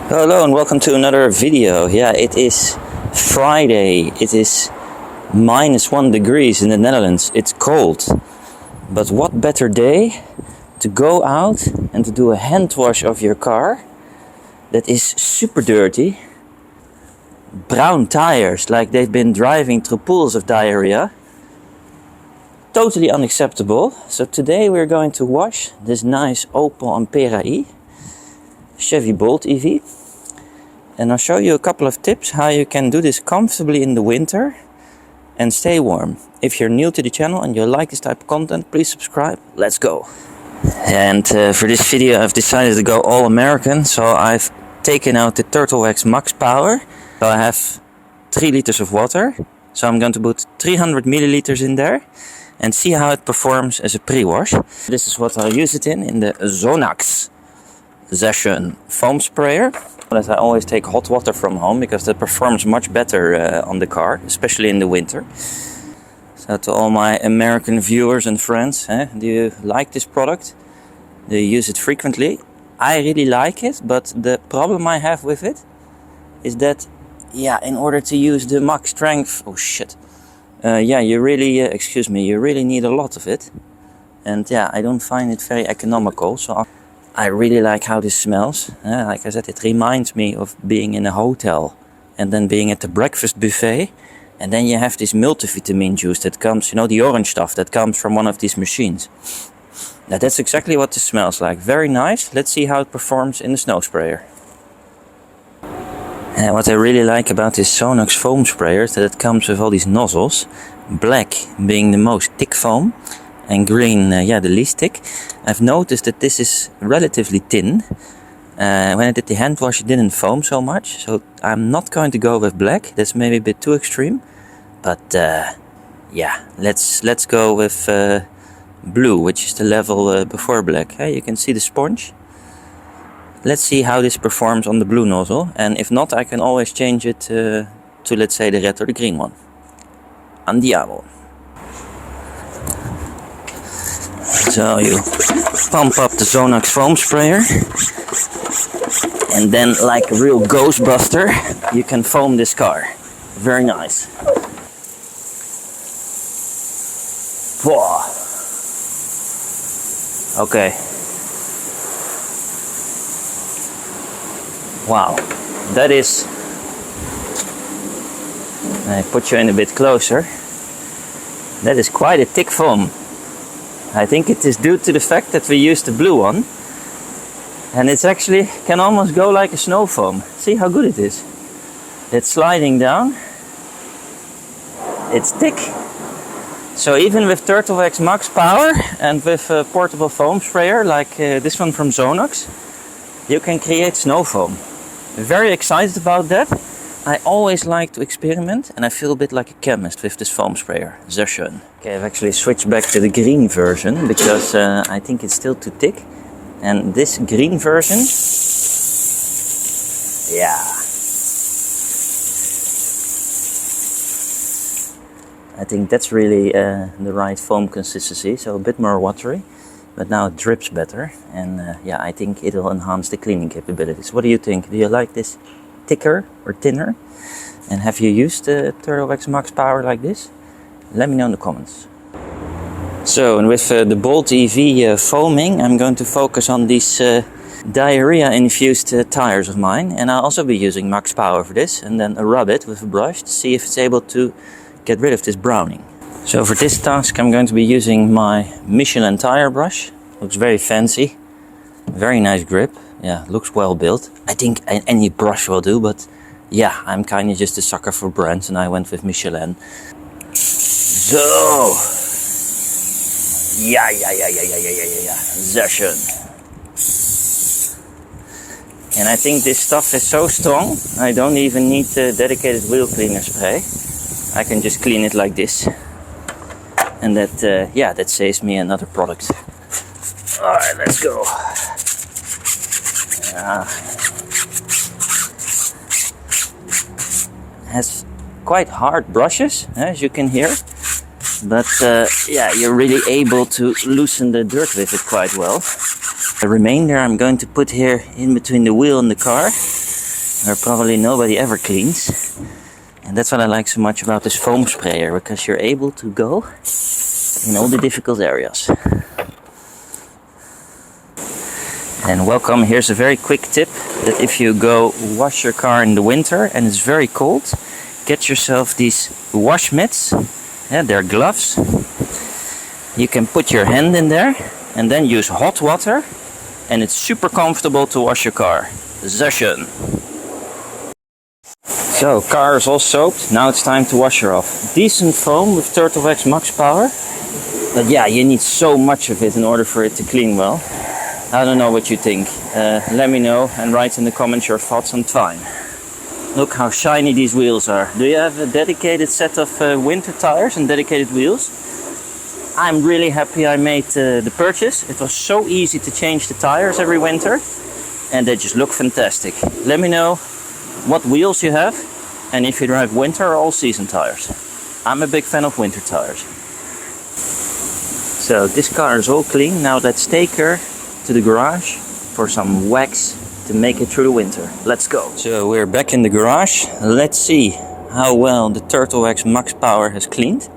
Hello and welcome to another video. Yeah, it is Friday. It is -1 degrees in the Netherlands. It's cold. But what better day to go out and to do a hand wash of your car that is super dirty. Brown tires, like they've been driving through pools of diarrhea. Totally unacceptable. So today we're going to wash this nice Opel Ampera E Chevy Bolt EV. And I'll show you a couple of tips how you can do this comfortably in the winter and stay warm. If you're new to the channel and you like this type of content, please subscribe. Let's go. And for this video I've decided to go all American. So I've taken out the Turtle Wax Max Power. So I have 3 liters of water. So I'm going to put 300 milliliters in there and see how it performs as a pre-wash. This is what I'll use it in the Sonax Session foam sprayer. As I always take hot water from home because that performs much better on the car, especially in the winter. So to all my American viewers and friends, do you like this product? Do you use it frequently? I really like it, but the problem I have with it is that, in order to use the max strength, you really need a lot of it. And I don't find it very economical. So I really like how this smells. Like I said, it reminds me of being in a hotel and then being at the breakfast buffet. And then you have this multivitamin juice that comes, the orange stuff that comes from one of these machines. Now that's exactly what this smells like. Very nice. Let's see how it performs in the snow sprayer. And what I really like about this Sonax foam sprayer is that it comes with all these nozzles. Black being the most thick foam. And green, the least thick. I've noticed that this is relatively thin. When I did the hand wash, it didn't foam so much. So I'm not going to go with black. That's maybe a bit too extreme. But let's go with blue, which is the level before black. You can see the sponge. Let's see how this performs on the blue nozzle. And if not, I can always change it to, let's say, the red or the green one. Andiamo. So you pump up the Sonax foam sprayer and then, like a real ghostbuster, you can foam this car. Very nice. Whoa. Okay. Wow. That is... I put you in a bit closer. That is quite a thick foam. I think it is due to the fact that we used the blue one. And it's actually can almost go like a snow foam. See how good it is. It's sliding down. It's thick. So even with Turtle Wax Max Power and with a portable foam sprayer like this one from Sonax, you can create snow foam. Very excited about that. I always like to experiment and I feel a bit like a chemist with this foam sprayer. Session. Okay, I've actually switched back to the green version because I think it's still too thick. And this green version, I think that's really the right foam consistency. So a bit more watery, but now it drips better. And I think it'll enhance the cleaning capabilities. What do you think? Do you like this thicker or thinner? And have you used the Turtle Wax Max Power like this? Let me know in the comments. So, and with the Bolt EV foaming, I'm going to focus on these diarrhea-infused tires of mine. And I'll also be using Max Power for this. And then rub it with a brush to see if it's able to get rid of this browning. So for this task, I'm going to be using my Michelin tire brush. Looks very fancy. Very nice grip. Yeah, looks well built. I think any brush will do, but I'm kind of just a sucker for brands and I went with Michelin. So, Session. And I think this stuff is so strong, I don't even need a dedicated wheel cleaner spray. I can just clean it like this. And that saves me another product. Alright, let's go. Has quite hard brushes, as you can hear, but you're really able to loosen the dirt with it quite well. The remainder I'm going to put here in between the wheel and the car, where probably nobody ever cleans. And that's what I like so much about this foam sprayer, because you're able to go in all the difficult areas. And welcome, here's a very quick tip, that if you go wash your car in the winter and it's very cold, get yourself these wash mitts, they're gloves. You can put your hand in there and then use hot water, and it's super comfortable to wash your car. Session. So, car is all soaped, now it's time to wash her off. Decent foam with Turtle Wax Max Power, but yeah, you need so much of it in order for it to clean well. I don't know what you think. Let me know and write in the comments your thoughts on Twine. Look how shiny these wheels are. Do you have a dedicated set of winter tires and dedicated wheels? I'm really happy I made the purchase. It was so easy to change the tires every winter, and they just look fantastic. Let me know what wheels you have and if you drive winter or all season tires. I'm a big fan of winter tires. So this car is all clean. Now let's take her to the garage for some wax to make it through the winter. Let's go. So we're back in the garage. Let's see how well the Turtle Wax Max Power has cleaned.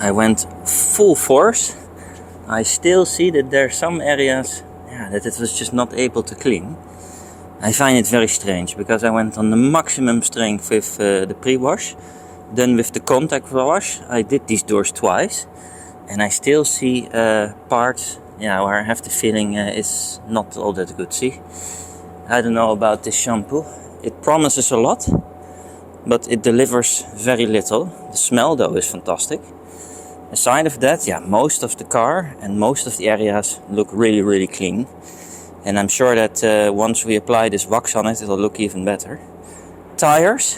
I went full force. I still see that there are some areas that it was just not able to clean. I find it very strange, because I went on the maximum strength with the pre-wash. Then with the contact wash, I did these doors twice, and I still see parts where I have the feeling it's not all that good. See, I don't know about this shampoo. It promises a lot, but it delivers very little. The smell though is fantastic. Aside of that, most of the car and most of the areas look really, really clean. And I'm sure that once we apply this wax on it, it'll look even better. Tires.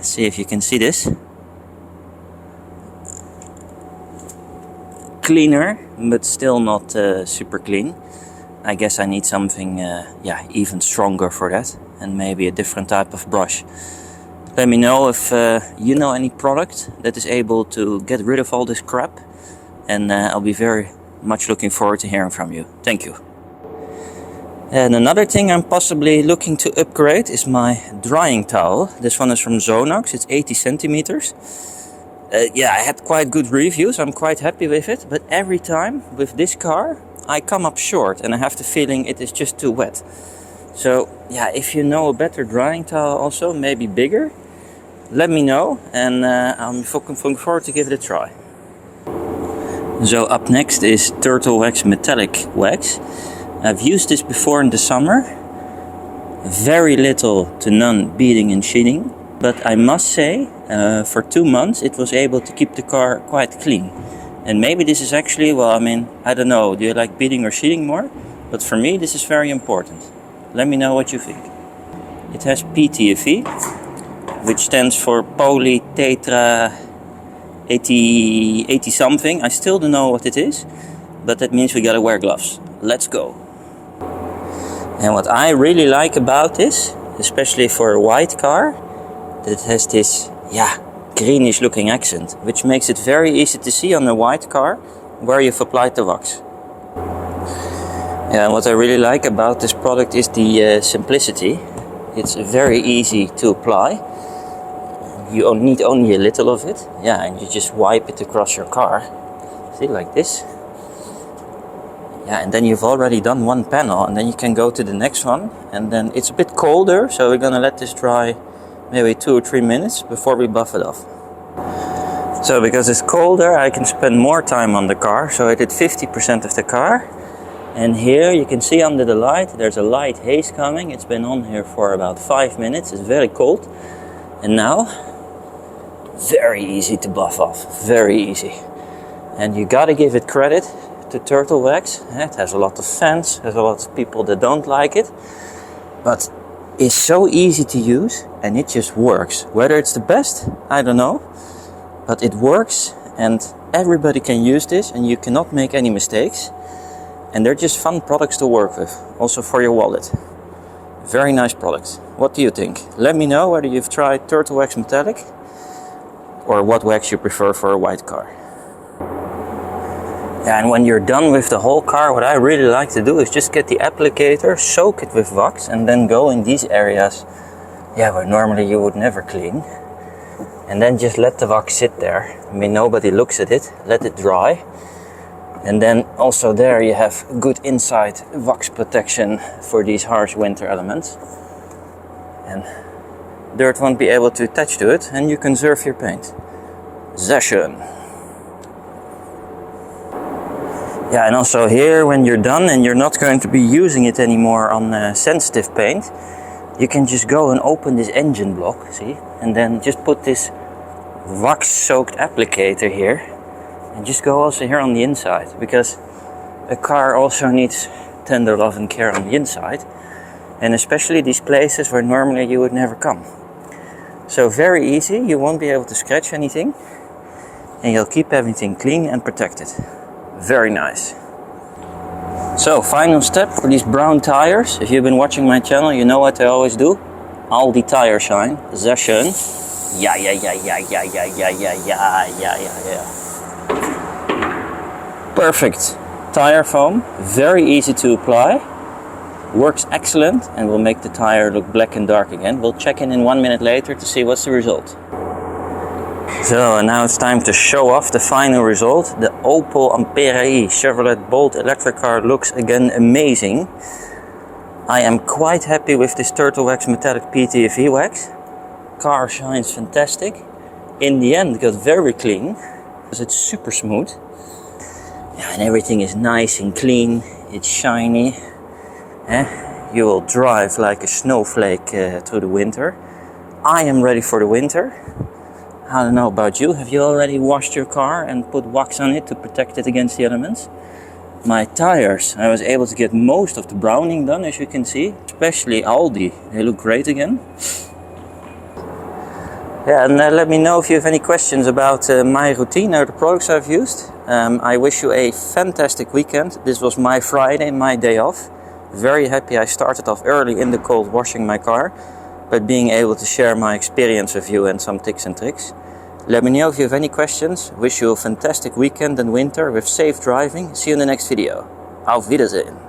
See if you can see this. Cleaner, but still not super clean. I guess I need something even stronger for that, and maybe a different type of brush. Let me know if you know any product that is able to get rid of all this crap, and I'll be very much looking forward to hearing from you. Thank you. And another thing I'm possibly looking to upgrade is my drying towel. This one is from Sonax, it's 80 centimeters. I had quite good reviews, I'm quite happy with it, but every time with this car I come up short and I have the feeling it is just too wet. So if you know a better drying towel also, maybe bigger, let me know, and I'm looking forward to give it a try. So up next is Turtle Wax Metallic Wax. I've used this before in the summer. Very little to none beading and sheeting. But I must say, for 2 months it was able to keep the car quite clean. And maybe this is actually, I don't know, do you like beading or sheeting more? But for me this is very important. Let me know what you think. It has PTFE, which stands for polytetra 80 something. I still don't know what it is, but that means we gotta wear gloves. Let's go. And what I really like about this, especially for a white car, that it has this greenish looking accent, which makes it very easy to see on a white car where you've applied the wax. And what I really like about this product is the simplicity. It's very easy to apply. You need only a little of it, and you just wipe it across your car. See, like this. And then you've already done one panel, and then you can go to the next one. And then it's a bit colder, so we're gonna let this dry maybe 2 or 3 minutes before we buff it off. So because it's colder, I can spend more time on the car. So I did 50% of the car. And here you can see under the light, there's a light haze coming. It's been on here for about 5 minutes. It's very cold. And now, very easy to buff off, very easy. And you gotta give it credit to Turtle Wax. It has a lot of fans, there's a lot of people that don't like it, but it's so easy to use and it just works. Whether it's the best, I don't know, but it works and everybody can use this and you cannot make any mistakes. And they're just fun products to work with, also for your wallet. Very nice products. What do you think? Let me know whether you've tried Turtle Wax Metallic or what wax you prefer for a white car. Yeah, and when you're done with the whole car, what I really like to do is just get the applicator, soak it with wax, and then go in these areas, yeah, where normally you would never clean. And then just let the wax sit there. I mean, nobody looks at it, let it dry. And then also there you have good inside wax protection for these harsh winter elements. And dirt won't be able to attach to it, and you conserve your paint. Sehr schön. Yeah, and also here, when you're done and you're not going to be using it anymore on sensitive paint, you can just go and open this engine block, see? And then just put this wax-soaked applicator here. And just go also here on the inside, because a car also needs tender love and care on the inside. And especially these places where normally you would never come. So very easy, you won't be able to scratch anything. And you'll keep everything clean and protected. Very nice. So, final step for these brown tires. If you've been watching my channel, you know what I always do. Aldi tire shine. Sehr schön. Yeah. Perfect. Tire foam. Very easy to apply. Works excellent and will make the tire look black and dark again. We'll check in 1 minute later to see what's the result. So, and now it's time to show off the final result. The Opel Ampera E Chevrolet Bolt electric car looks again amazing. I am quite happy with this Turtle Wax metallic PTFE wax. Car shines fantastic. In the end, got very clean because it's super smooth. Yeah, and everything is nice and clean. It's shiny. You will drive like a snowflake through the winter. I am ready for the winter. I don't know about you, have you already washed your car and put wax on it to protect it against the elements? My tires, I was able to get most of the browning done, as you can see, especially Aldi, they look great again. Yeah, and let me know if you have any questions about my routine or the products I've used. I wish you a fantastic weekend. This was my Friday, my day off. Very happy I started off early in the cold washing my car, but being able to share my experience with you and some tips and tricks. Let me know if you have any questions. Wish you a fantastic weekend and winter with safe driving. See you in the next video. Auf Wiedersehen.